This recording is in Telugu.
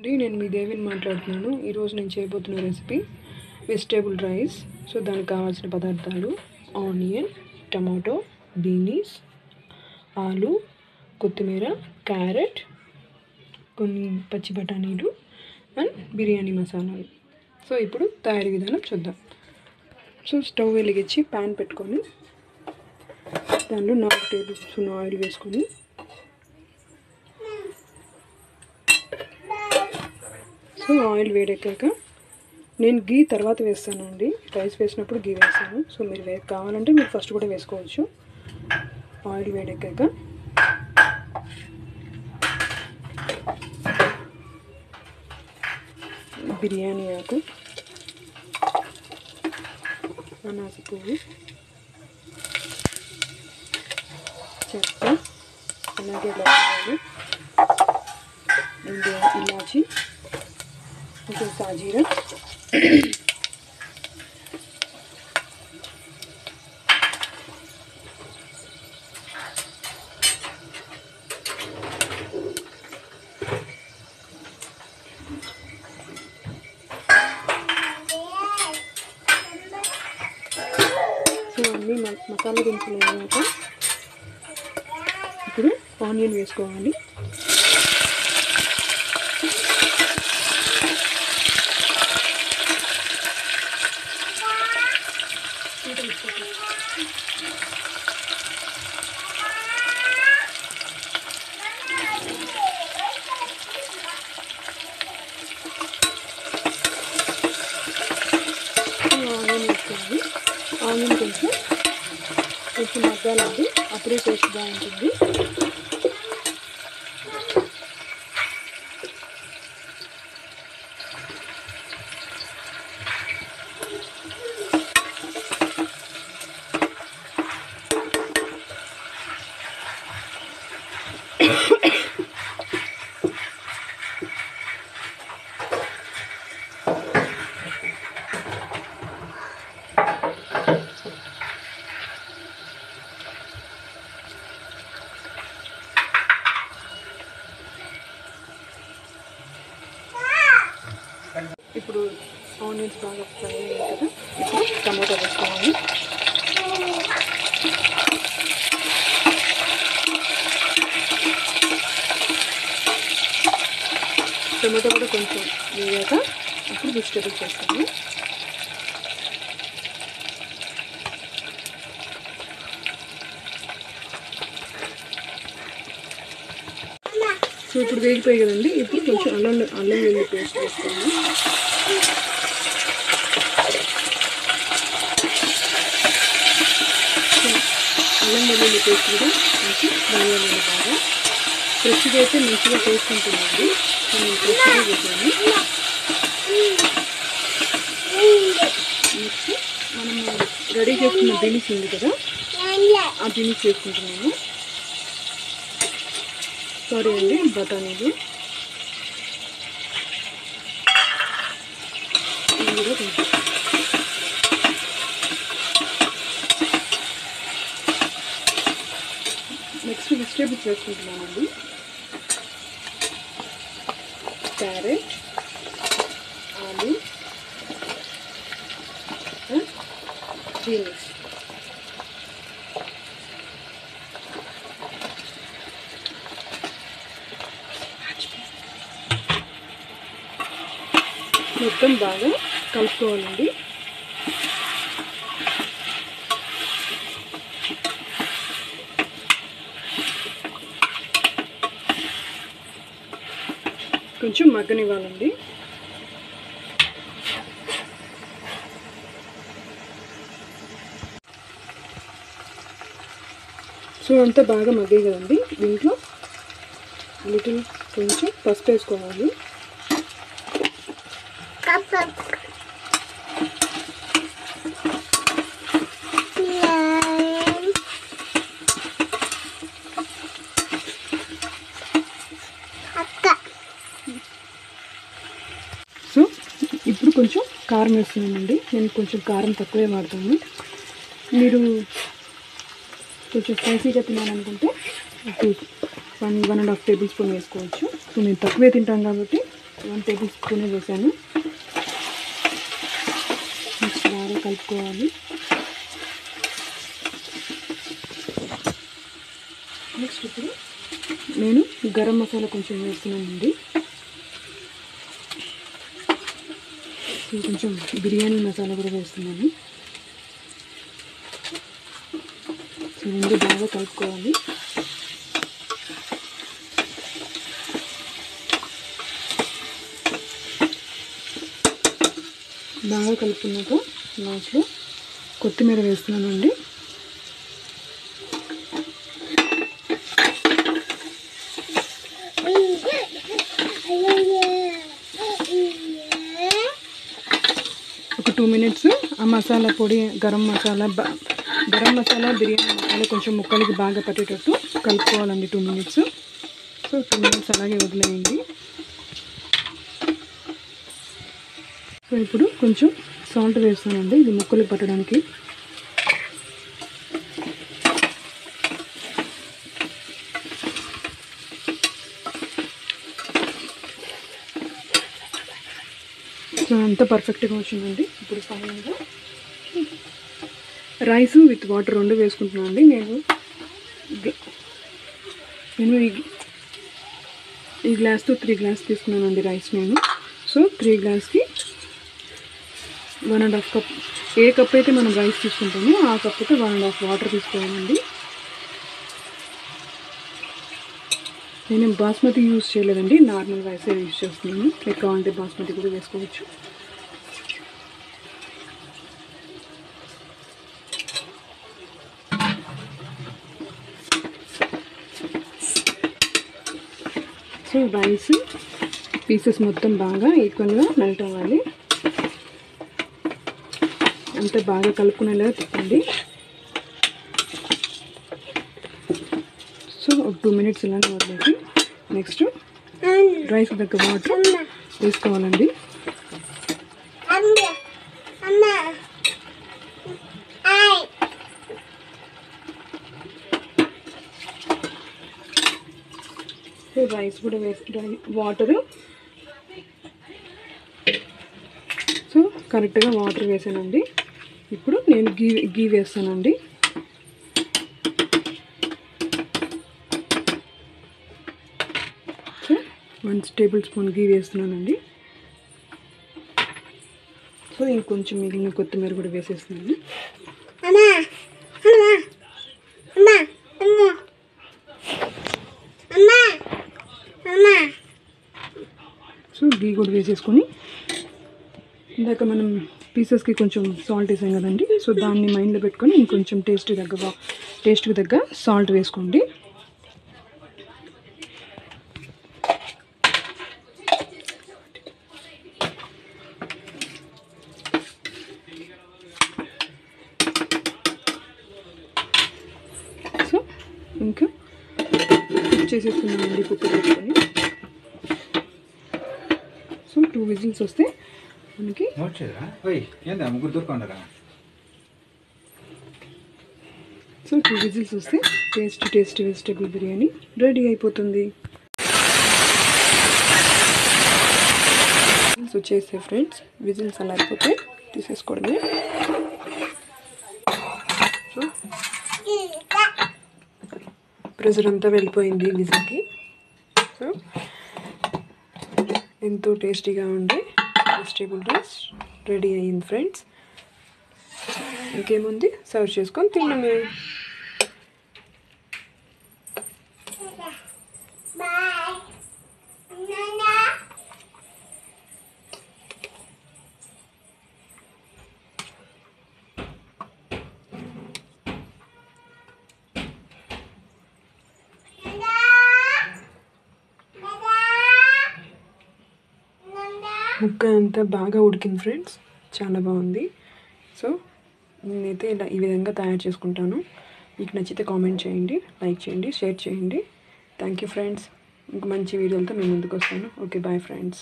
నేను మీ దేవిని మాట్లాడుతున్నాను. ఈరోజు నేను చేయబోతున్న రెసిపీ వెజిటేబుల్ రైస్. సో దానికి కావాల్సిన పదార్థాలు ఆనియన్, టమాటో, బీనీస్, ఆలు, కొత్తిమీర, క్యారెట్, కొన్ని పచ్చి బఠానీలు అండ్ బిర్యానీ మసాలాలు. సో ఇప్పుడు తయారీ విధానం చూద్దాం. సో స్టవ్ వెలిగించి ప్యాన్ పెట్టుకొని దానిలో 4 టేబుల్ స్పూన్ ఆయిల్ వేసుకొని సో ఆయిల్ వేడెక్కాక నేను గీ తర్వాత వేస్తానండి. రైస్ వేసినప్పుడు గీ వేస్తాను. సో మీరు కావాలంటే మీరు ఫస్ట్ కూడా వేసుకోవచ్చు. ఆయిల్ వేడెక్కాక బిర్యానీ ఆకు, అనాస పువ్వు, చెక్క, అలాగే లవంగాలు, ఇలాచి, కొంచెం సాజీరా, సో అన్నీ మసాలా దినుసులు వేయాక ఇప్పుడు ఆనియన్ వేసుకోవాలి. ఆనియన్ కొంచెం మగ్గాలండి, అప్పుడే టేస్ట్ బాగుంటుంది. ఇప్పుడు ఆనియన్స్ బాగా ఫ్రై అయ్యాయి కదా, ఇప్పుడు టమాటో వేసుకోవాలి. టమాటో కూడా కొంచెం వేయాక అప్పుడు వెజిటేబుల్స్ వేస్తాము. సో ఇప్పుడు వేగిపోయి కదండి, ఇప్పుడు కొంచెం అల్లం వెల్లుల్లి పేస్ట్ వేసుకోండి. అల్లం వెల్లుల్లి పేస్ట్ కూడా కొంచెం వేయాలండి. బాగా ఫ్రెష్గా అయితే మంచిగా టేస్ట్ ఉంటుందండి. సో నేను ఫ్రెష్గా వేసాను. నెక్స్ట్ మనం రెడీ చేసుకున్న బీనీస్ ఉంది కదా, ఆ బీనీస్ వేసుకుంటున్నాము. సారీ అండి, బఠానీలు కూడా కొంచెం. నెక్స్ట్ వెజిటేబుల్స్ వేసుకుంటున్నామండి. క్యారెట్, ఆలు, బీనీస్. మొత్తం బాగా కలుపుకోవాలండి. కొంచెం మగ్గనివ్వాలండి. సో అంతా బాగా మగ్గాయి కదండి, దీంట్లో కొంచెం పసుపు వేసుకోవాలి. సో ఇప్పుడు కొంచెం కారం వేస్తున్నానండి. నేను కొంచెం కారం తక్కువే వాడతాను. మీరు కొంచెం స్పైసీగా తినాలనుకుంటే 1.5 టేబుల్ స్పూన్ వేసుకోవచ్చు. సో నేను తక్కువే తింటాను కాబట్టి 1 టేబుల్ స్పూన్ వేసాను. నెక్స్ట్ బాగా కలుపుకోవాలి. నెక్స్ట్ ఇప్పుడు నేను గరం మసాలా కొంచెం వేస్తున్నానండి. కొంచెం బిర్యానీ మసాలా కూడా వేస్తున్నాను. సో రెండు బాగా కలుపుకోవాలి. బాగా కలుపుకున్నాక లాస్ట్లో కొత్తిమీర వేస్తున్నానండి. ఒక 2 మినిట్స్ ఆ మసాలా పొడి, గరం మసాలా, బిర్యానీ మసాలా కొంచెం ముక్కలకి బాగా పట్టేటట్టు కలుపుకోవాలండి 2 మినిట్స్. సో 2 మినిట్స్ అలాగే వదిలేయండి. సో ఇప్పుడు కొంచెం సాల్ట్ వేస్తానండి, ఇది ముక్కలకి పట్టడానికి. సో అంత పర్ఫెక్ట్గా వచ్చిందండి. ఇప్పుడు ఫైనల్గా రైస్ విత్ వాటర్ 2 వేసుకుంటున్నాను అండి. నేను ఈ గ్లాస్తో 3 గ్లాస్ తీసుకున్నానండి రైస్ నేను. సో 3 గ్లాస్కి 1.5 కప్, ఏ కప్ అయితే మనం రైస్ తీసుకుంటామో ఆ కప్తో 1.5 వాటర్ తీసుకోవాలండి. నేను బాస్మతి యూజ్ చేయలేదండి, నార్మల్ రైసే యూజ్ చేస్తున్నాను. మీకు కావాలంటే బాస్మతి కూడా వేసుకోవచ్చు. సో రైస్ పీసెస్ మొత్తం బాగా ఈక్వల్గా మెల్ట్ అవ్వాలి. అంతా బాగా కలుపుకునేలా తిప్పండి. సో ఒక 2 మినిట్స్ ఇలానే వదిలేసి నెక్స్ట్ రైస్ దగ్గర వాటర్ వేసుకోవాలండి. సో రైస్ కూడా వాటరు, సో కరెక్ట్గా వాటర్ వేసానండి. ఇప్పుడు నేను గీ వేస్తానండి. సో 1 టేబుల్ స్పూన్ గీ వేస్తున్నానండి. సో ఇంకొంచెం మిగిలిన కొత్తిమీర కూడా వేసేస్తున్నాను. సో గీ కూడా వేసేసుకొని ఇందాక మనం పీసెస్కి కొంచెం సాల్ట్ వేసాం కదండి. సో దాన్ని మైండ్లో పెట్టుకొని ఇంకొంచెం టేస్ట్కి తగ్గ సాల్ట్ వేసుకోండి. సో ఇంకా కుక్ చేసేసుకున్నామండి కుక్కర్ పెట్టుకొని. సో 2 విజిల్స్ వస్తే మనకి సో 2 విజిల్స్ వస్తే టేస్టీ వెజిటేబుల్ బిర్యానీ రెడీ అయిపోతుంది. విజిల్స్ వచ్చేసాయి ఫ్రెండ్స్. విజిల్స్ అలా అయిపోతే తీసేసుకోవడమే. సో ప్రెషర్ అంతా వెళ్ళిపోయింది విజిల్కి. సో ఎంతో టేస్టీగా ఉండే వెజిటేబుల్ రైస్ రెడీ అయ్యింది ఫ్రెండ్స్. ఇంకేముంది, సర్వ్ చేసుకొని తిన్నాము. ముక్క అంతా బాగా ఉడికింది ఫ్రెండ్స్, చాలా బాగుంది. సో నేనైతే ఇలా ఈ విధంగా తయారు చేసుకుంటాను. మీకు నచ్చితే కామెంట్ చేయండి, లైక్ చేయండి, షేర్ చేయండి. Thank you friends. ఇంక మంచి వీడియోలతో మీ ముందుకు వస్తాను. Okay, bye friends.